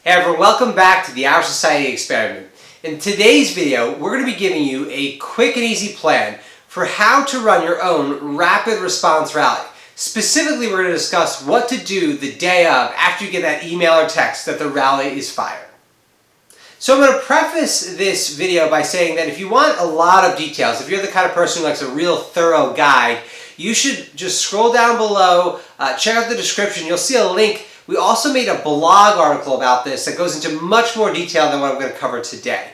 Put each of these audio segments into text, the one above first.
Hey everyone, welcome back to the OurSociety Experiment. In today's video, we're going to be giving you a quick and easy plan for how to run your own rapid response rally. Specifically, we're going to discuss what to do the day of after you get that email or text that the rally is fired. So I'm going to preface this video by saying that if you want a lot of details, if you're the kind of person who likes a real thorough guide, you should just scroll down below, check out the description, you'll see a link. We also made a blog article about this that goes into much more detail than what I'm going to cover today.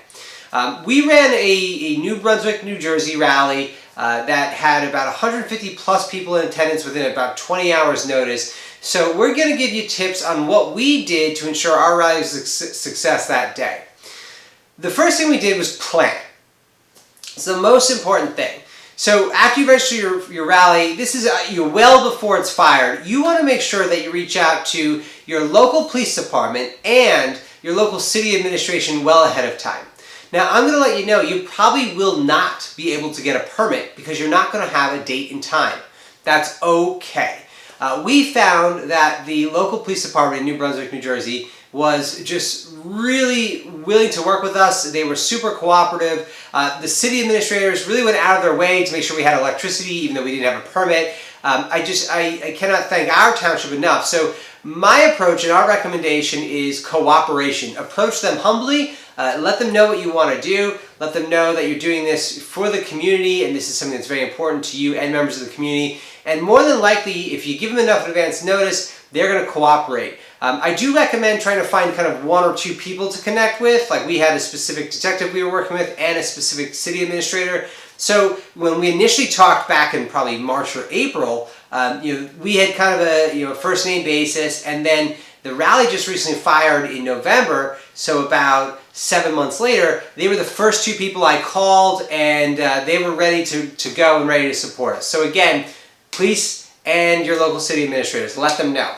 We ran a New Brunswick, New Jersey rally that had about 150 plus people in attendance within about 20 hours notice. So we're going to give you tips on what we did to ensure our rally was a success that day. The first thing we did was plan. It's the most important thing. So after you register your rally, this is well before it's fired, you want to make sure that you reach out to your local police department and your local city administration well ahead of time. Now I'm going to let you know you probably will not be able to get a permit because you're not going to have a date and time. That's okay. We found that the local police department in New Brunswick, New Jersey was just really willing to work with us. They were super cooperative. The city administrators really went out of their way to make sure we had electricity even though we didn't have a permit. I cannot thank our township enough. So my approach and our recommendation is cooperation. Approach them humbly, let them know what you want to do, let them know that you're doing this for the community and this is something that's very important to you and members of the community. And more than likely, if you give them enough advance notice, they're going to cooperate. I do recommend trying to find kind of one or two people to connect with. Like we had a specific detective we were working with and a specific city administrator. So when we initially talked back in probably March or April, we had kind of a first name basis, and then the rally just recently fired in November. So about 7 months later, they were the first two people I called, and they were ready to go and ready to support us. So again, police and your local city administrators, let them know.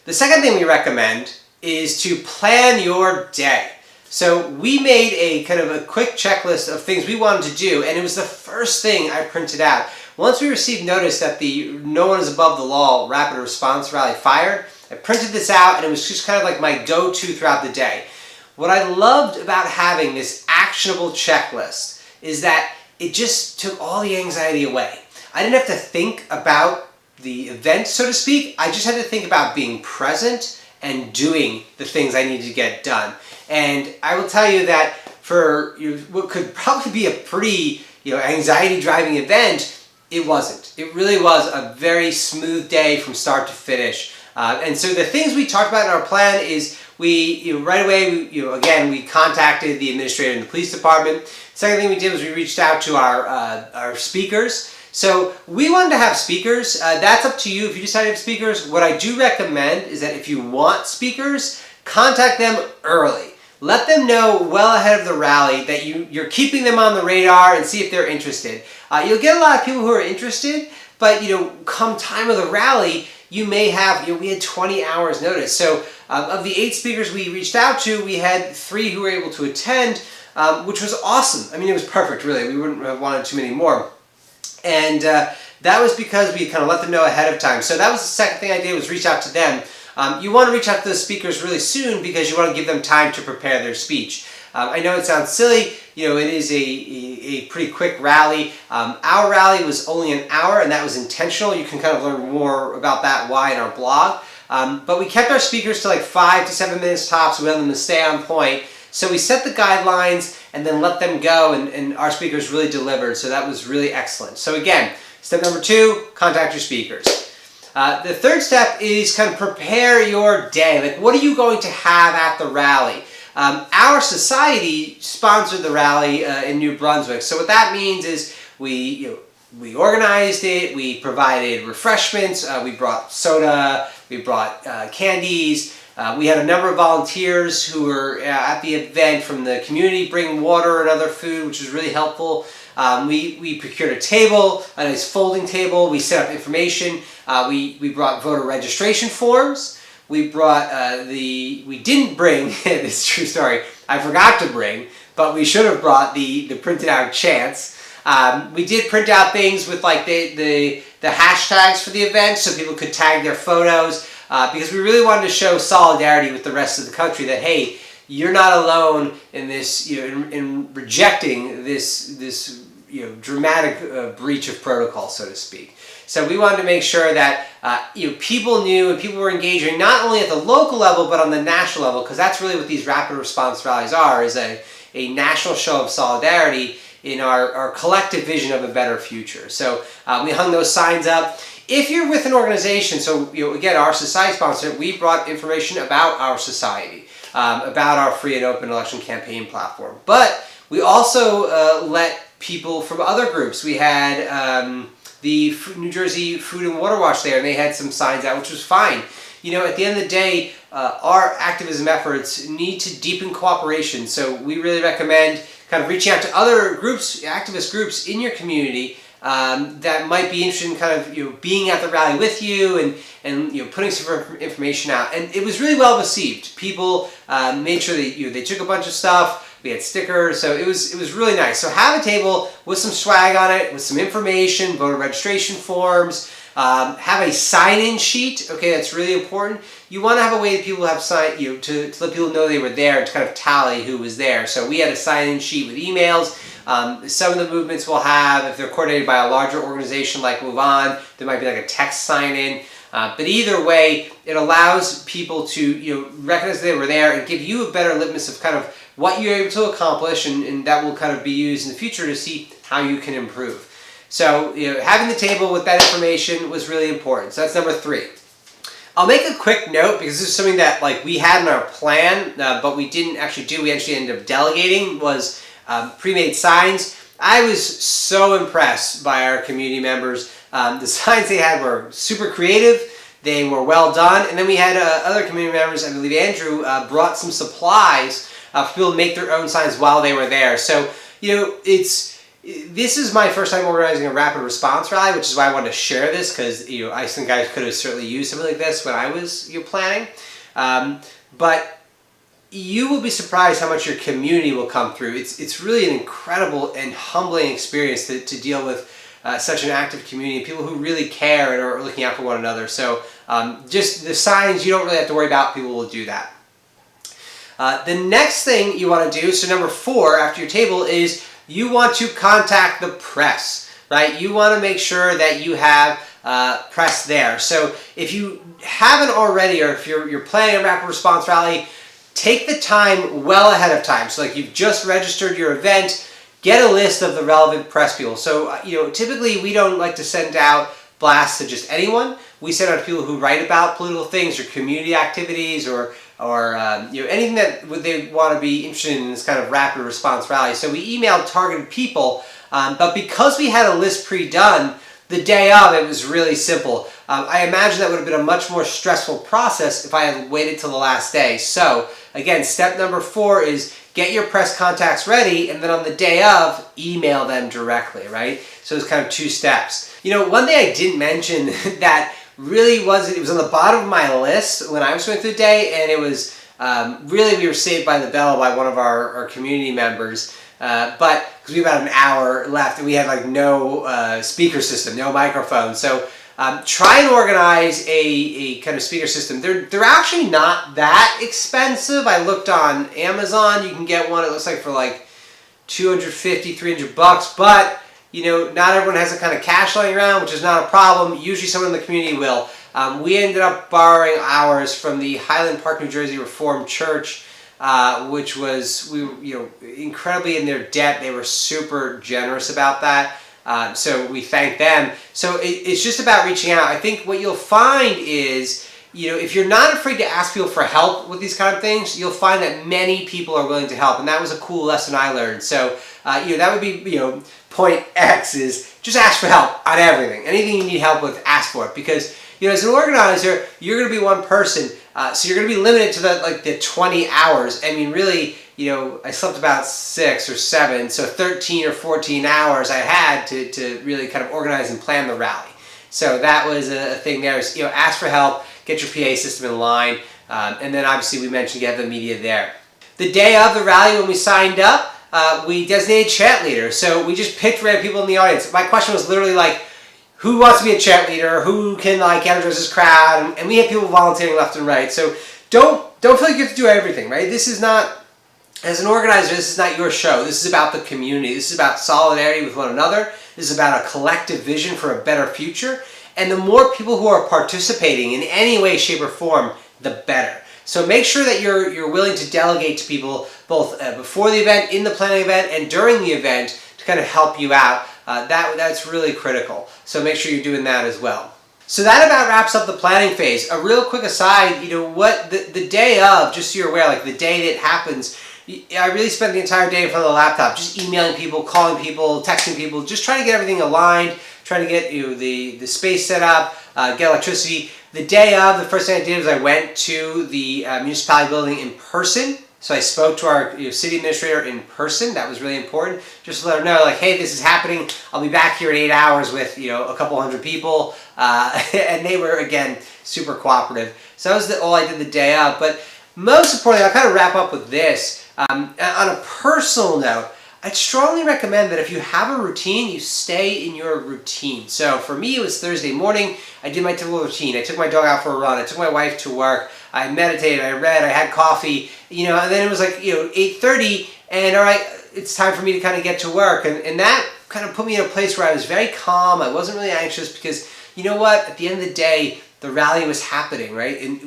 The second thing we recommend is to plan your day. So we made a kind of a quick checklist of things we wanted to do, and it was the first thing I printed out. Once we received notice that the No One is Above the Law rapid response rally fired, I printed this out, and it was just kind of like my go-to throughout the day. What I loved about having this actionable checklist is that it just took all the anxiety away. I didn't have to think about the event, so to speak. I just had to think about being present and doing the things I needed to get done. And I will tell you that for what could probably be a pretty anxiety-driving event, it wasn't. It really was a very smooth day from start to finish. And so the things we talked about in our plan is we right away we contacted the administrator in the police department. Second thing we did was we reached out to our speakers. So we wanted to have speakers. That's up to you if you decide to have speakers. What I do recommend is that if you want speakers, contact them early. Let them know well ahead of the rally that you're keeping them on the radar and see if they're interested. You'll get a lot of people who are interested, but come time of the rally, you may have, we had 20 hours notice. So of the 8 speakers we reached out to, we had 3 who were able to attend, which was awesome. I mean, it was perfect, really. We wouldn't have wanted too many more. And that was because we kind of let them know ahead of time. So that was the second thing I did, was reach out to them. You want to reach out to those speakers really soon because you want to give them time to prepare their speech. I know it sounds silly, it is a pretty quick rally. Our rally was only an hour, and that was intentional. You can kind of learn more about that why in our blog. But we kept our speakers to like 5 to 7 minutes tops. We wanted them to stay on point. So we set the guidelines and then let them go, and our speakers really delivered. So that was really excellent. So again, step number 2, contact your speakers. The third step is kind of prepare your day. Like, what are you going to have at the rally? Our society sponsored the rally in New Brunswick. So what that means is we organized it, we provided refreshments, we brought soda, we brought candies. We had a number of volunteers who were at the event from the community bringing water and other food, which was really helpful. We procured a table, a nice folding table. We set up information. We brought voter registration forms. We brought we didn't bring, this is a true story, I forgot to bring, but we should have brought the printed out chants. We did print out things with like the hashtags for the event so people could tag their photos. because we really wanted to show solidarity with the rest of the country that, hey, you're not alone in this, in rejecting this dramatic breach of protocol, so to speak. So we wanted to make sure that people knew and people were engaging not only at the local level but on the national level, because that's really what these rapid response rallies are, is a national show of solidarity in our collective vision of a better future. So we hung those signs up. If you're with an organization, so again, our society sponsor, we brought information about our society, about our free and open election campaign platform. But we also let people from other groups. We had the New Jersey Food and Water Watch there, and they had some signs out, which was fine. At the end of the day, our activism efforts need to deepen cooperation. So we really recommend kind of reaching out to other groups, activist groups in your community that might be interested in kind of being at the rally with you and putting some information out. And it was really well received. People made sure that they took a bunch of stuff. We had stickers, so it was really nice. So have a table with some swag on it, with some information, voter registration forms. Have a sign-in sheet. Okay, that's really important. You want to have a way that people have to let people know they were there, to kind of tally who was there. So we had a sign-in sheet with emails. Some of the movements will have, if they're coordinated by a larger organization like Move On, there might be like a text sign-in. But either way, it allows people to recognize they were there and give you a better litmus of kind of what you're able to accomplish, and that will kind of be used in the future to see how you can improve. So having the table with that information was really important. So that's number 3. I'll make a quick note, because this is something that we had in our plan, but we didn't actually do. We actually ended up delegating, was pre-made signs. I was so impressed by our community members. The signs they had were super creative. They were well done. And then we had other community members, I believe Andrew, brought some supplies for people to make their own signs while they were there. So, this is my first time organizing a rapid response rally, which is why I wanted to share this, because I think I could have certainly used something like this when I was planning. But you will be surprised how much your community will come through. It's really an incredible and humbling experience to deal with such an active community, people who really care and are looking out for one another. So just the signs, you don't really have to worry about. People will do that. The next thing you want to do, so number 4 after your table, is you want to contact the press, right? You want to make sure that you have press there. So if you haven't already, or if you're planning a rapid response rally, take the time well ahead of time. So you've just registered your event, get a list of the relevant press people. So typically we don't like to send out blasts to just anyone. We send out to people who write about political things or community activities or anything that they want to be interested in this kind of rapid response rally. So we emailed targeted people, but because we had a list pre-done, the day of, it was really simple. I imagine that would have been a much more stressful process if I had waited till the last day. So again, step number 4 is get your press contacts ready, and then on the day of, email them directly, right? So it's kind of 2 steps. One thing I didn't mention that really it was on the bottom of my list when I was going through the day, and it was really, we were saved by the bell by one of our community members, but because we had about an hour left and we had no speaker system, no microphone. So try and organize a kind of speaker system. They're actually not that expensive. I looked on Amazon. You can get one, it looks like, for $250, $300, but not everyone has a kind of cash lying around, which is not a problem. Usually someone in the community will. We ended up borrowing ours from the Highland Park, New Jersey Reformed Church, which was, incredibly in their debt. They were super generous about that. So we thank them. So it's just about reaching out. I think what you'll find is, if you're not afraid to ask people for help with these kind of things, you'll find that many people are willing to help. And that was a cool lesson I learned. So, that would be, point X is just ask for help on everything. Anything you need help with, ask for it. Because, as an organizer, you're going to be one person. So you're going to be limited to the 20 hours. I mean, really, I slept about 6 or 7. So 13 or 14 hours I had to really kind of organize and plan the rally. So that was a thing there. Is, ask for help, get your PA system in line. And then obviously we mentioned you have the media there. The day of the rally when we signed up, we designated chant leader. So we just picked random people in the audience. My question was literally who wants to be a cheerleader, who can like energize this crowd, and we have people volunteering left and right. So don't feel like you have to do everything, right? This is not, as an organizer, this is not your show. This is about the community. This is about solidarity with one another. This is about a collective vision for a better future. And the more people who are participating in any way, shape, or form, the better. So make sure that you're willing to delegate to people both before the event, in the planning event, and during the event to kind of help you out. That's really critical. So make sure you're doing that as well. So that about wraps up the planning phase. A real quick aside, what the day of, just so you're aware, like the day that it happens, I really spent the entire day in front of the laptop, just emailing people, calling people, texting people, just trying to get everything aligned, trying to get the space set up, get electricity. The day of, the first thing I did was I went to the municipality building in person. So I spoke to our city administrator in person. That was really important. Just to let her know, like, hey, this is happening. I'll be back here in 8 hours with a couple hundred people, and they were again super cooperative. So that was all I did the day of. But most importantly, I'll kind of wrap up with this. On a personal note, I'd strongly recommend that if you have a routine, you stay in your routine. So for me, it was Thursday morning. I did my typical routine. I took my dog out for a run. I took my wife to work. I meditated. I read. I had coffee. And then it was like 8:30, and all right, it's time for me to kind of get to work. And that kind of put me in a place where I was very calm. I wasn't really anxious because you know what? At the end of the day, the rally was happening, right? And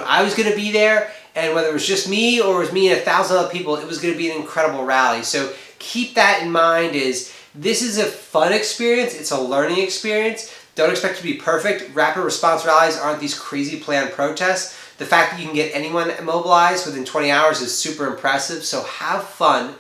I was going to be there, and whether it was just me or it was me and 1,000 other people, it was going to be an incredible rally. So keep that in mind. This is a fun experience. It's a learning experience. Don't expect to be perfect. Rapid response rallies aren't these crazy planned protests. The fact that you can get anyone mobilized within 20 hours is super impressive. So have fun,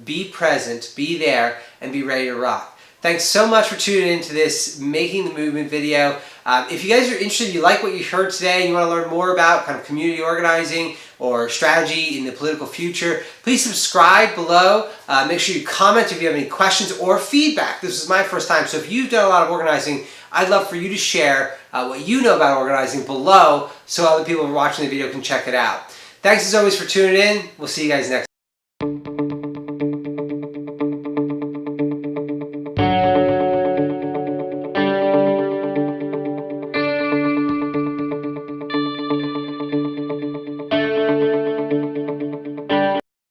be present, be there, and be ready to rock. Thanks so much for tuning into this Making the Movement video. If you guys are interested, you like what you heard today, and you want to learn more about kind of community organizing or strategy in the political future, please subscribe below. Make sure you comment if you have any questions or feedback. This is my first time, so if you've done a lot of organizing, I'd love for you to share what you know about organizing below so other people watching the video can check it out. Thanks as always for tuning in. We'll see you guys next time.